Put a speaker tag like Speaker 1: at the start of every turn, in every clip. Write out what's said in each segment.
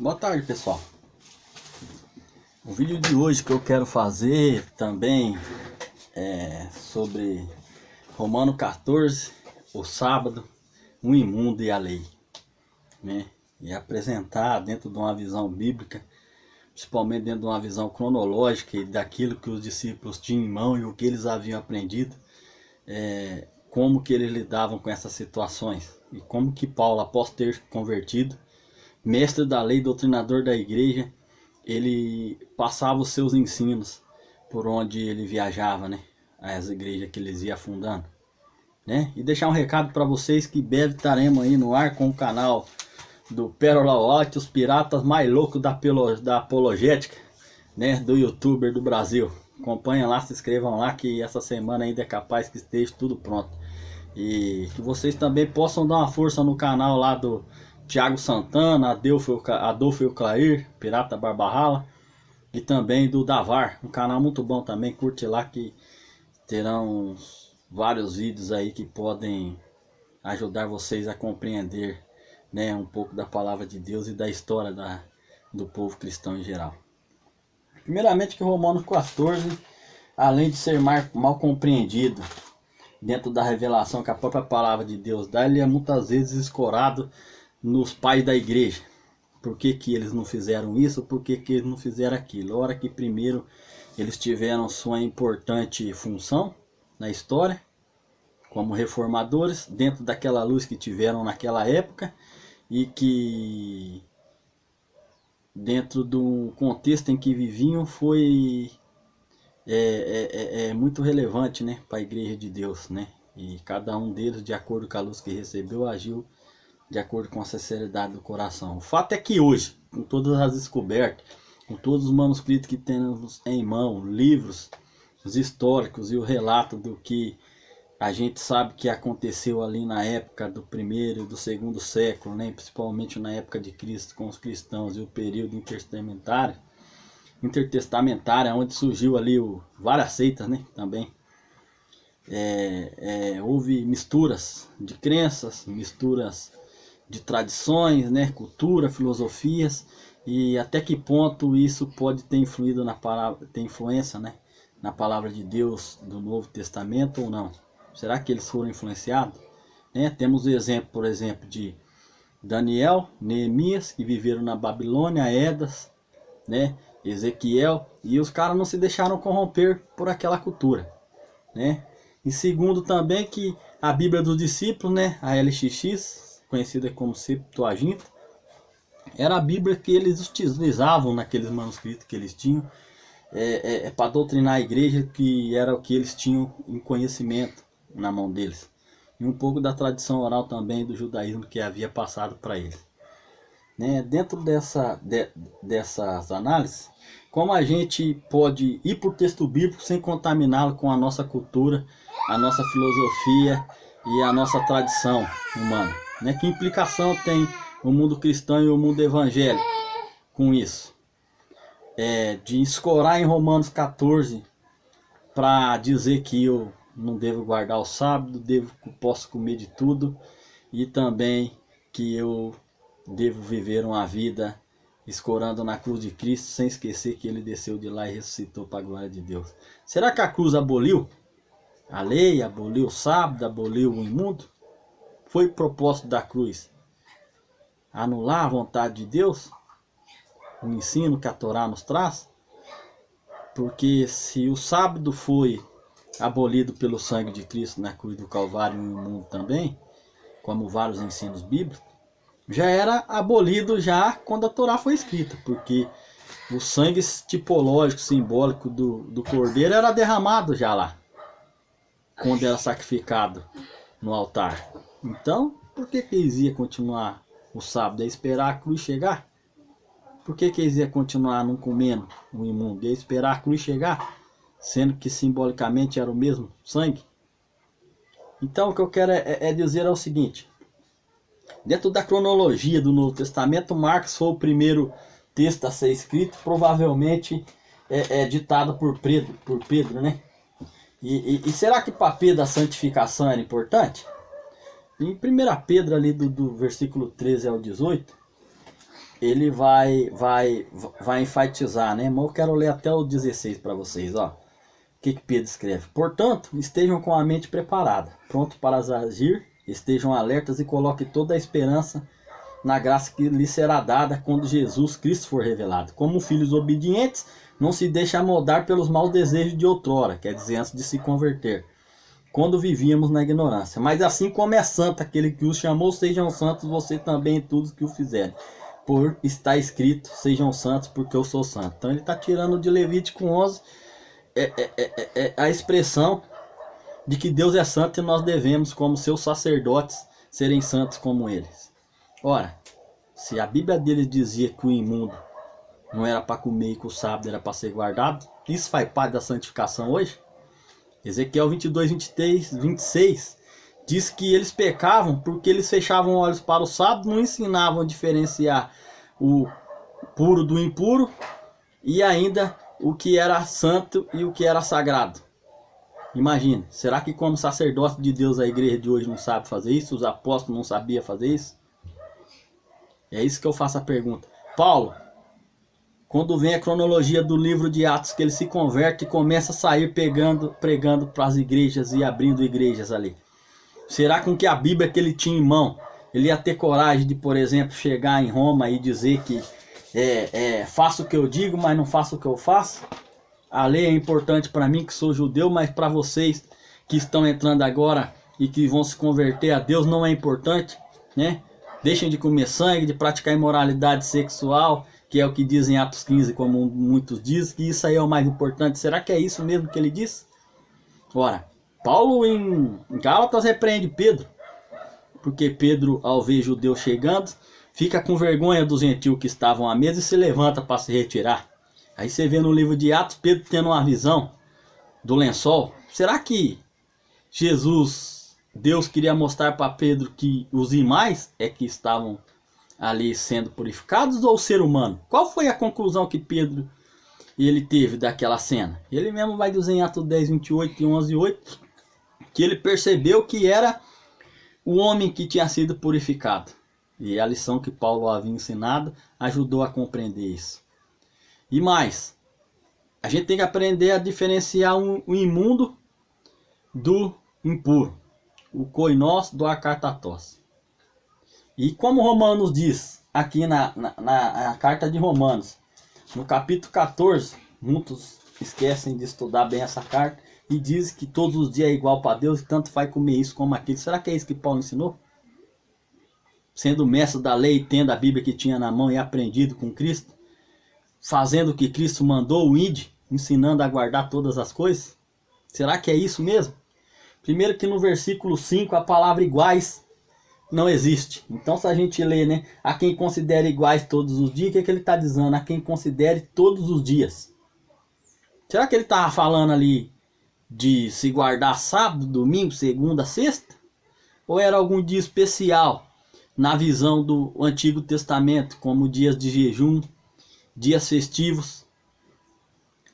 Speaker 1: Boa tarde, pessoal. O vídeo de hoje que eu quero fazer também é sobre Romano 14, o sábado, o imundo e a lei, né? E apresentar dentro de uma visão bíblica, principalmente dentro de uma visão cronológica e daquilo que os discípulos tinham em mão e o que eles haviam aprendido, como que eles lidavam com essas situações e como que Paulo, após ter convertido, mestre da lei, doutrinador da igreja, ele passava os seus ensinos por onde ele viajava, né? As igrejas que eles iam fundando, né? E deixar um recado para vocês que breve estaremos aí no ar com o canal do Pérola White, os piratas mais loucos da apologética, né? Do youtuber do Brasil. Acompanhem lá, se inscrevam lá que essa semana ainda é capaz que esteja tudo pronto. E que vocês também possam dar uma força no canal lá do Thiago Santana, Adolfo Euclair, Pirata Barbarrala, e também do Davar, um canal muito bom também, curte lá que terão vários vídeos aí que podem ajudar vocês a compreender, né, um pouco da palavra de Deus e da história do povo cristão em geral. Primeiramente que Romanos 14, além de ser mal compreendido dentro da revelação que a própria palavra de Deus dá, ele é muitas vezes escorado nos pais da igreja. Por que que eles não fizeram isso? Por que que eles não fizeram aquilo? Ora que primeiro eles tiveram sua importante função na história, como reformadores, dentro daquela luz que tiveram naquela época, e que dentro do contexto em que viviam foi muito relevante, né, para a igreja de Deus, né? E cada um deles, de acordo com a luz que recebeu, agiu de acordo com a sinceridade do coração. O fato é que hoje, com todas as descobertas, com todos os manuscritos que temos em mão, livros, os históricos e o relato do que a gente sabe que aconteceu ali na época do primeiro e do segundo século, né? Principalmente na época de Cristo com os cristãos e o período intertestamentário, onde surgiu ali várias seitas, né? Também houve misturas de crenças, misturas de tradições, né, cultura, filosofias, e até que ponto isso pode ter influído na palavra, ter influência, né, na palavra de Deus do Novo Testamento ou não? Será que eles foram influenciados? Né? Temos o exemplo, por exemplo, de Daniel, Neemias, que viveram na Babilônia, Esdras, né, Ezequiel, e os caras não se deixaram corromper por aquela cultura, né? E segundo também que a Bíblia dos discípulos, né, a LXX, conhecida como Septuaginta, era a Bíblia que eles utilizavam naqueles manuscritos que eles tinham, para doutrinar a igreja, que era o que eles tinham em conhecimento na mão deles. E um pouco da tradição oral também do judaísmo que havia passado para eles. Né? Dentro dessas análises, como a gente pode ir para o texto bíblico sem contaminá-lo com a nossa cultura, a nossa filosofia e a nossa tradição humana? Né? Que implicação tem o mundo cristão e o mundo evangélico com isso? De escorar em Romanos 14 para dizer que eu não devo guardar o sábado, posso comer de tudo, e também que eu devo viver uma vida escorando na cruz de Cristo, sem esquecer que ele desceu de lá e ressuscitou para a glória de Deus. Será que a cruz aboliu a lei, aboliu o sábado, aboliu o imundo? Foi o propósito da cruz anular a vontade de Deus? O ensino que a Torá nos traz? Porque se o sábado foi abolido pelo sangue de Cristo na cruz do Calvário e o imundo também, como vários ensinos bíblicos, já era abolido já quando a Torá foi escrita, porque o sangue tipológico, simbólico do cordeiro era derramado já lá, quando era sacrificado no altar. Então, por que eles iam continuar o sábado? É esperar a cruz chegar? Por que eles iam continuar não comendo o imundo? É esperar a cruz chegar? Sendo que simbolicamente era o mesmo sangue? Então o que eu quero dizer é o seguinte: dentro da cronologia do Novo Testamento, Marcos foi o primeiro texto a ser escrito, provavelmente ditado por Pedro, né? E será que para Pedro a santificação era importante? Em 1 Pedro ali do versículo 13 ao 18, ele vai enfatizar, né? Mas eu quero ler até o 16 para vocês, ó. O que Pedro escreve? Portanto, estejam com a mente preparada, pronto para agir, estejam alertas e coloquem toda a esperança na graça que lhe será dada quando Jesus Cristo for revelado. Como filhos obedientes, não se deixe amoldar pelos maus desejos de outrora, quer dizer, antes de se converter, quando vivíamos na ignorância. Mas assim como é santo aquele que os chamou, sejam santos você também em tudo que o fizerem. Por está escrito, sejam santos porque eu sou santo. Então ele está tirando de Levítico 11 a expressão de que Deus é santo e nós devemos, como seus sacerdotes, serem santos como eles. Ora, se a Bíblia deles dizia que o imundo não era para comer e que o sábado era para ser guardado, isso faz parte da santificação hoje? Ezequiel 22, 23, 26 diz que eles pecavam porque eles fechavam olhos para o sábado, não ensinavam a diferenciar o puro do impuro e ainda o que era santo e o que era sagrado. Imagine, será que como sacerdote de Deus a igreja de hoje não sabe fazer isso? Os apóstolos não sabiam fazer isso? É isso que eu faço a pergunta. Paulo, quando vem a cronologia do livro de Atos, que ele se converte e começa a sair pregando para as igrejas e abrindo igrejas ali. Será com que a Bíblia que ele tinha em mão, ele ia ter coragem de, por exemplo, chegar em Roma e dizer que faço o que eu digo, mas não faço o que eu faço? A lei é importante para mim, que sou judeu, mas para vocês que estão entrando agora e que vão se converter a Deus não é importante, né? Deixem de comer sangue, de praticar imoralidade sexual, que é o que dizem em Atos 15, como muitos dizem, que isso aí é o mais importante. Será que é isso mesmo que ele diz? Ora, Paulo em Gálatas repreende Pedro, porque Pedro, ao ver judeu chegando, fica com vergonha dos gentios que estavam à mesa e se levanta para se retirar. Aí você vê no livro de Atos, Pedro tendo uma visão do lençol. Será que Deus queria mostrar para Pedro que os imais é que estavam ali sendo purificados ou o ser humano? Qual foi a conclusão que Pedro ele teve daquela cena? Ele mesmo vai dizer em Atos 10, 28 e 11, 8, que ele percebeu que era o homem que tinha sido purificado. E a lição que Paulo havia ensinado ajudou a compreender isso. E mais, a gente tem que aprender a diferenciar o imundo do impuro, o koinós do acartatós. E como Romanos diz, aqui na carta de Romanos, no capítulo 14, muitos esquecem de estudar bem essa carta, e diz que todos os dias é igual para Deus, e tanto faz comer isso como aquilo. Será que é isso que Paulo ensinou? Sendo mestre da lei, tendo a Bíblia que tinha na mão e aprendido com Cristo, fazendo o que Cristo mandou, o ide, ensinando a guardar todas as coisas? Será que é isso mesmo? Primeiro que no versículo 5 a palavra iguais não existe. Então se a gente lê, né, a quem considere iguais todos os dias, o que ele está dizendo? A quem considere todos os dias. Será que ele estava falando ali de se guardar sábado, domingo, segunda, sexta? Ou era algum dia especial na visão do Antigo Testamento, como dias de jejum, dias festivos?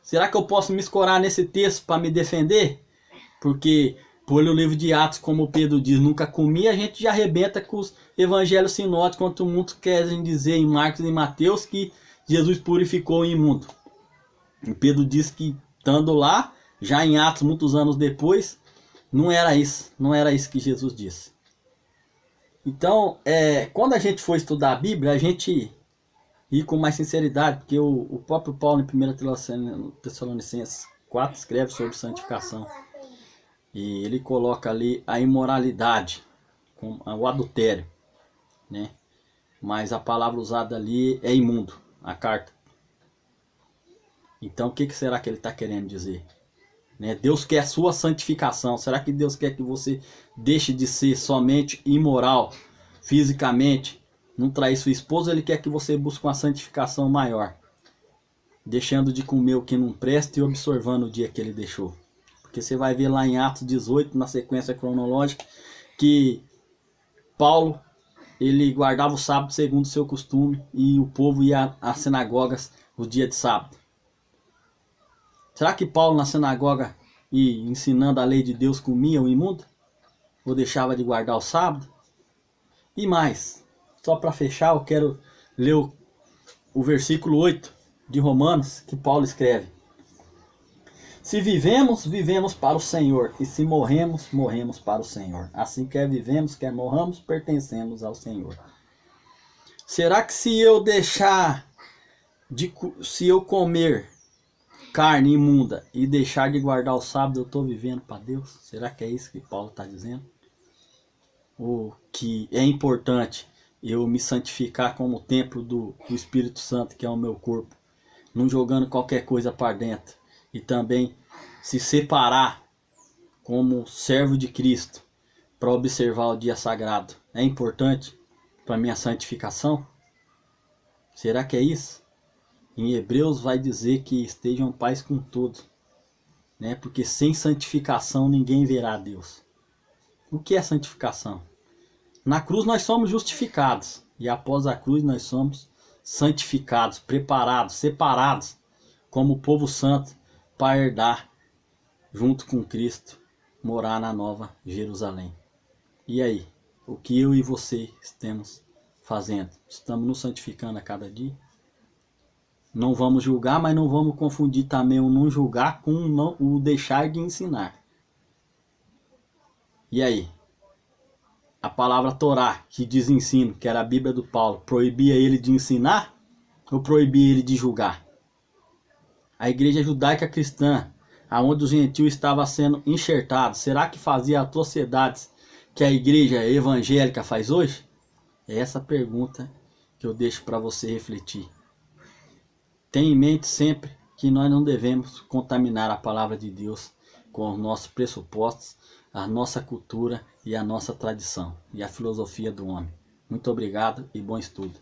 Speaker 1: Será que eu posso me escorar nesse texto para me defender? Porque por o livro de Atos, como Pedro diz, nunca comi, a gente já arrebenta com os evangelhos sinóticos, quanto muitos querem dizer em Marcos e Mateus que Jesus purificou o imundo. E Pedro diz que estando lá, já em Atos, muitos anos depois, não era isso que Jesus disse. Então, quando a gente for estudar a Bíblia, a gente ir com mais sinceridade, porque o próprio Paulo em 1 Tessalonicenses 4 escreve sobre santificação. E ele coloca ali a imoralidade, o adultério, né? Mas a palavra usada ali é imundo, a carta. Então o que será que ele está querendo dizer? Né? Deus quer a sua santificação. Será que Deus quer que você deixe de ser somente imoral fisicamente, não trair sua esposa? Ele quer que você busque uma santificação maior, deixando de comer o que não presta e observando o dia que ele deixou. Porque você vai ver lá em Atos 18, na sequência cronológica, que Paulo, ele guardava o sábado segundo o seu costume e o povo ia às sinagogas no dia de sábado. Será que Paulo na sinagoga e ensinando a lei de Deus comia o imundo? Ou deixava de guardar o sábado? E mais, só para fechar, eu quero ler o versículo 8 de Romanos, que Paulo escreve: se vivemos, vivemos para o Senhor, e se morremos, morremos para o Senhor. Assim, quer vivemos, quer morramos, pertencemos ao Senhor. Será que se eu se eu comer carne imunda e deixar de guardar o sábado, eu estou vivendo para Deus? Será que é isso que Paulo está dizendo? Ou que é importante eu me santificar como templo do Espírito Santo, que é o meu corpo, não jogando qualquer coisa para dentro, e também se separar como servo de Cristo para observar o dia sagrado? É importante para minha santificação? Será que é isso? Em Hebreus vai dizer que estejam em paz com todos, né? Porque sem santificação ninguém verá a Deus. O que é santificação? Na cruz nós somos justificados, e após a cruz nós somos santificados, preparados, separados como povo santo para herdar junto com Cristo, morar na nova Jerusalém. E aí, o que eu e você estamos fazendo? Estamos nos santificando a cada dia? Não vamos julgar, mas não vamos confundir também o não julgar com o deixar de ensinar. E aí? A palavra Torá, que diz ensino, que era a Bíblia do Paulo, proibia ele de ensinar ou proibia ele de julgar? A igreja judaica cristã, aonde o gentil estava sendo enxertado, será que fazia atrocidades que a igreja evangélica faz hoje? É essa pergunta que eu deixo para você refletir. Tenha em mente sempre que nós não devemos contaminar a palavra de Deus com os nossos pressupostos, a nossa cultura e a nossa tradição e a filosofia do homem. Muito obrigado e bom estudo.